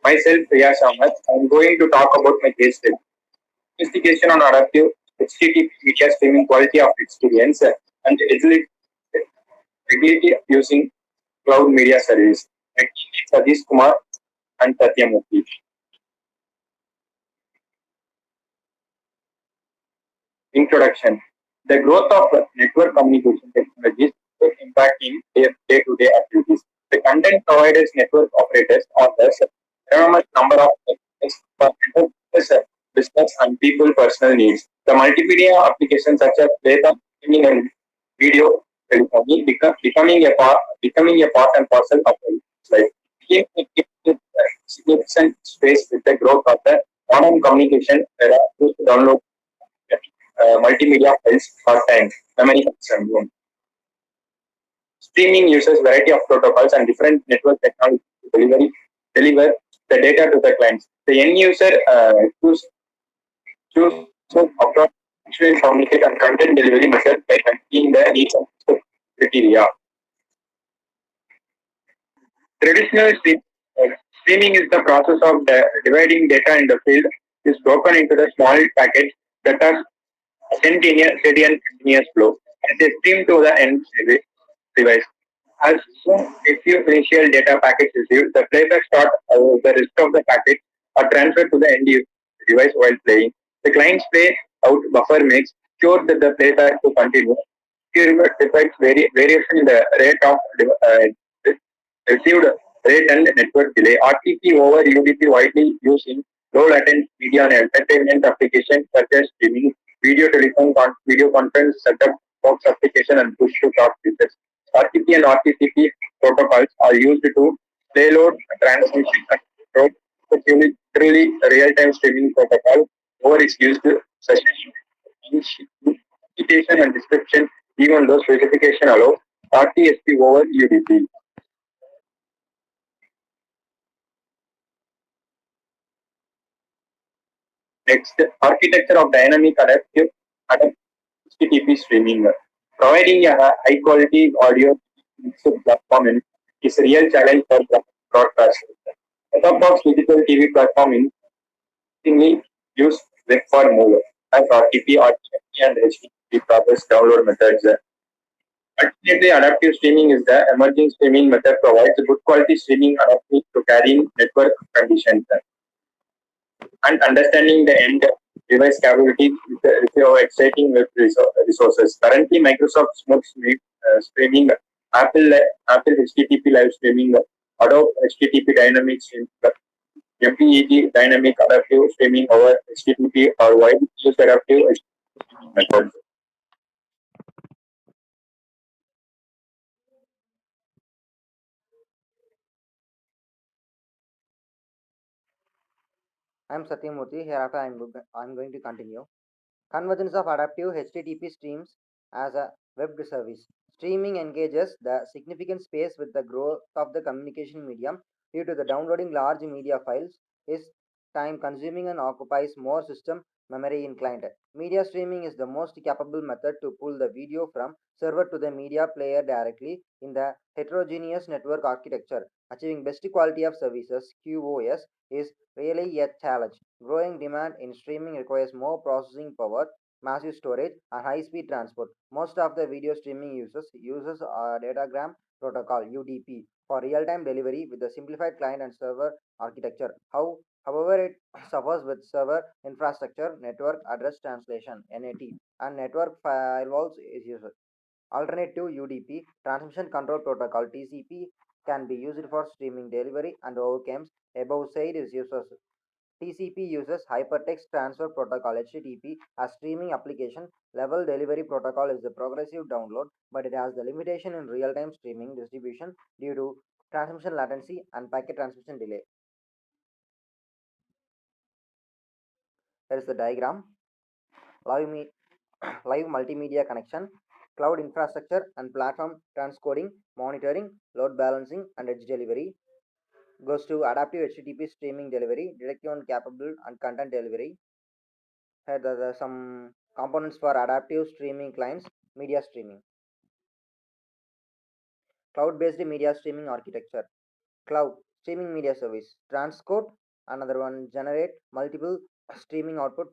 Myself, Priya Samat. I'm going to talk about my case study. Investigation on adaptive HTTP media streaming quality of experience and agility using cloud media service. My team is Satish Kumar and Satyamurthy. Introduction. The growth of network communication technologies is impacting their day-to-day activities. The content providers, network operators offers enormous number of services for enterprise, business and people personal needs. The multimedia applications such as data streaming and video telephony becoming a part and parcel of life. It gives significant space with the growth of the modern communication era to download multimedia files or time, memory consumption. Streaming uses variety of protocols and different network technologies to deliver the data to the clients. The end user choose actually communicate and content delivery method by considering the needs of the criteria. Traditional streaming is the process of dividing data in the field is broken into the small packets that are sent in a steady and continuous flow and they stream to the end device. As soon as few initial data packets received, the playback start the rest of the packets are transferred to the end user device while playing. The client's play out buffer makes sure that the playback to continue. Here reflects variation in the rate of received rate and network delay. RTP over UDP widely used in low latency media and entertainment applications such as streaming, video conference setup, box application, and push to talk features. RTP and RTCP protocols are used to payload transmission and control. Literally, real-time streaming protocol over is used to session citation and description, even though specification allow RTSP over UDP. Next, architecture of dynamic adaptive HTTP streaming. Providing a high quality audio mixed platform is a real challenge for broadcasters. Set-top box digital TV platform increasingly use web for move as RTP, RTP and HTTP process download methods. Ultimately, adaptive streaming is the emerging streaming method provides good quality streaming adaptive to carrying network conditions and understanding the end device capability with your exciting web resources. Currently, Microsoft Smooth Streaming, Apple HTTP live streaming, Adobe HTTP dynamic streaming, MPEG dynamic adaptive streaming over HTTP or wide use adaptive streaming methods. I'm Satyamurthy. Hereafter, I'm going to continue. Convergence of adaptive HTTP streams as a web service. Streaming engages the significant space with the growth of the communication medium due to the downloading large media files is time consuming and occupies more system memory in client. Media streaming is the most capable method to pull the video from server to the media player directly in the heterogeneous network architecture. Achieving best quality of services QoS is really a challenge. Growing demand in streaming requires more processing power, massive storage, and high-speed transport. Most of the video streaming uses a datagram protocol (UDP) for real-time delivery with a simplified client and server architecture. However, it suffers with server infrastructure, network address translation (NAT), and network firewalls is used. Alternative UDP transmission control protocol (TCP) can be used for streaming delivery and overcomes above said is uses. TCP uses Hypertext Transfer Protocol (HTTP) as streaming application. Level delivery protocol is the progressive download, but it has the limitation in real-time streaming distribution due to transmission latency and packet transmission delay. Here is the diagram. Live, live multimedia connection, cloud infrastructure and platform transcoding, monitoring, load balancing, and edge delivery. Goes to adaptive HTTP streaming delivery, directive and capable and content delivery. Here there are some components for adaptive streaming clients, media streaming. Cloud-based media streaming architecture. Cloud streaming media service. Transcode, another one generate multiple streaming output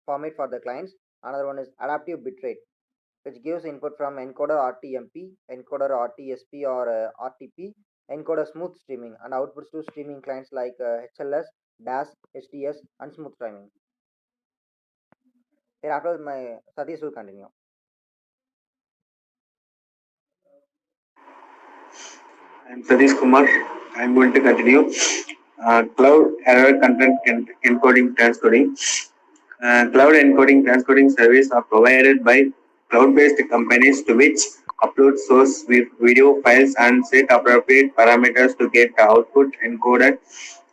format for the clients. Another one is adaptive bitrate, which gives input from encoder RTMP, encoder RTSP or RTP, encoder smooth streaming, and outputs to streaming clients like HLS, DAS, HDS, and smooth streaming. Thereafter, my Satish will continue. I'm Satish Kumar. I'm going to continue. Cloud error content encoding transcoding. Cloud encoding transcoding service are provided by cloud-based companies to which upload source video files and set appropriate parameters to get the output encoded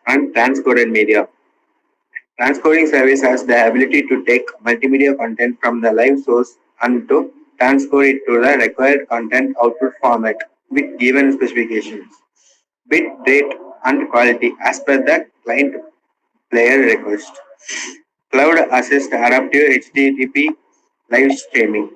and transcoded media. Transcoding service has the ability to take multimedia content from the live source and to transcode it to the required content output format with given specifications, bit rate, and quality as per the client player request. Cloud Assist Adaptive HTTP Live Streaming.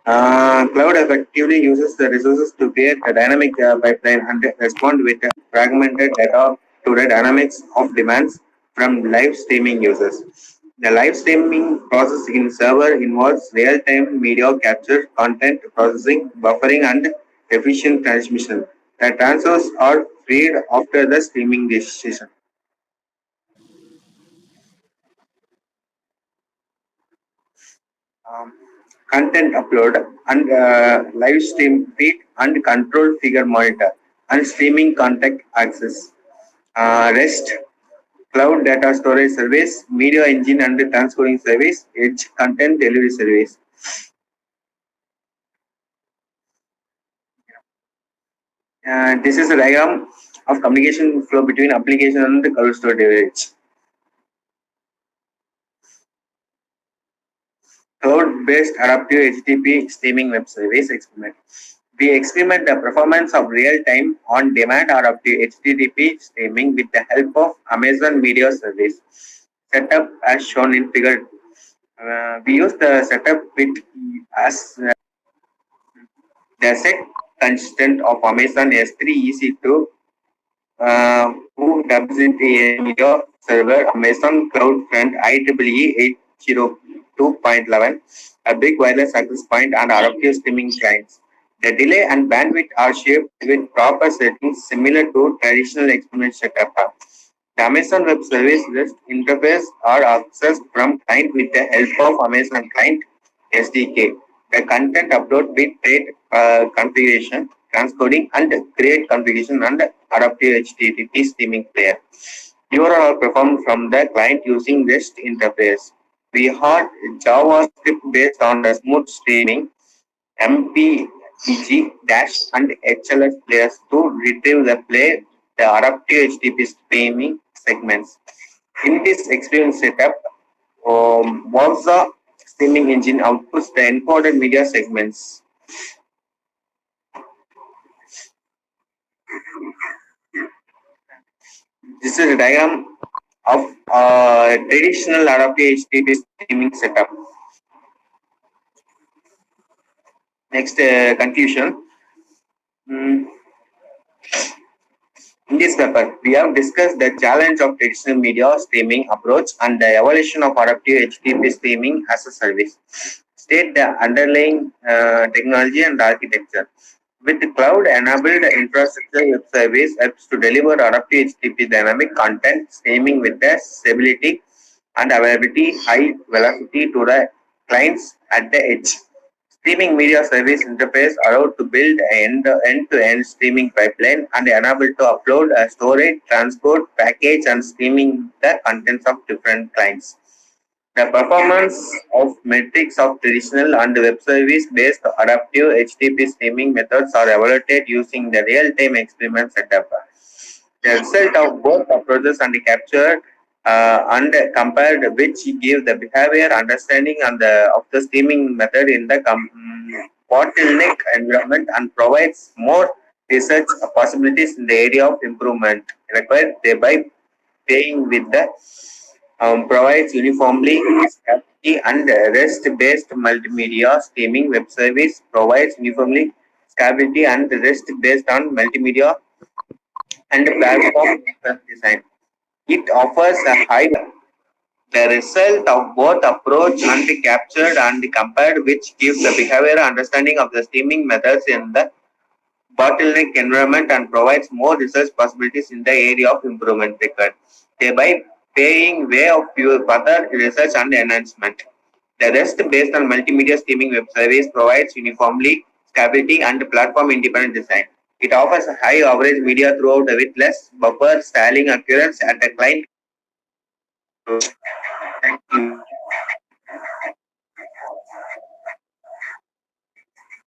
Cloud effectively uses the resources to create a dynamic pipeline and respond with fragmented data to the dynamics of demands from live streaming users. The live streaming process in server involves real-time media capture, content processing, buffering, and efficient transmission. The transfers are freed after the streaming decision. Um, Content upload and live stream feed and control figure monitor and streaming contact access. REST, cloud data storage service, media engine and transcoding service, edge content delivery service. This is a diagram of communication flow between application and the cloud storage. Cloud-based adaptive HTTP streaming web service experiment. We experiment the performance of real-time on-demand adaptive HTTP streaming with the help of Amazon Media Service. Setup as shown in figure. We use the setup bit as the set constant of Amazon S3 EC2 who dubs it a media server Amazon CloudFront IEEE 802.11, a big wireless access point and adaptive streaming clients. The delay and bandwidth are shaped with proper settings similar to traditional experiment setup. The Amazon Web Service REST interface are accessed from client with the help of Amazon Client SDK. The content upload bit rate configuration, transcoding, and create configuration and adaptive HTTP streaming player. URL are performed from the client using REST interface. We had JavaScript based on the smooth streaming, MPEG dash and HLS players to retrieve the adaptive HTTP streaming segments. In this experience setup, Wavza streaming engine outputs the encoded media segments. This is a diagram of traditional adaptive HTTP streaming setup. Next conclusion. In this paper, we have discussed the challenge of traditional media streaming approach and the evolution of adaptive HTTP streaming as a service. State the underlying technology and architecture. With cloud-enabled infrastructure, web service helps to deliver adaptive HTTP dynamic content streaming with the stability and availability, high velocity to the clients at the edge. Streaming media service interface allowed to build an end-to-end streaming pipeline and enable to upload, storage, transport, package, and streaming the contents of different clients. The performance of metrics of traditional and web service-based adaptive HTTP streaming methods are evaluated using the real-time experiment setup. The result of both approaches and captured and compared which give the behavior understanding of the streaming method in the bottleneck environment and provides more research possibilities in the area of improvement required, thereby paying with the provides uniformly scalability and REST-based multimedia streaming web service provides uniformly scalability and REST based on multimedia and platform design. It offers a high the result of both approach and captured and compared, which gives the behavioral understanding of the streaming methods in the bottleneck environment and provides more research possibilities in the area of improvement required, thereby paving way of further research and enhancement. The rest based on multimedia streaming web service provides uniformly stability and platform independent design. It offers a high average media throughout with less buffer styling occurrence at the client.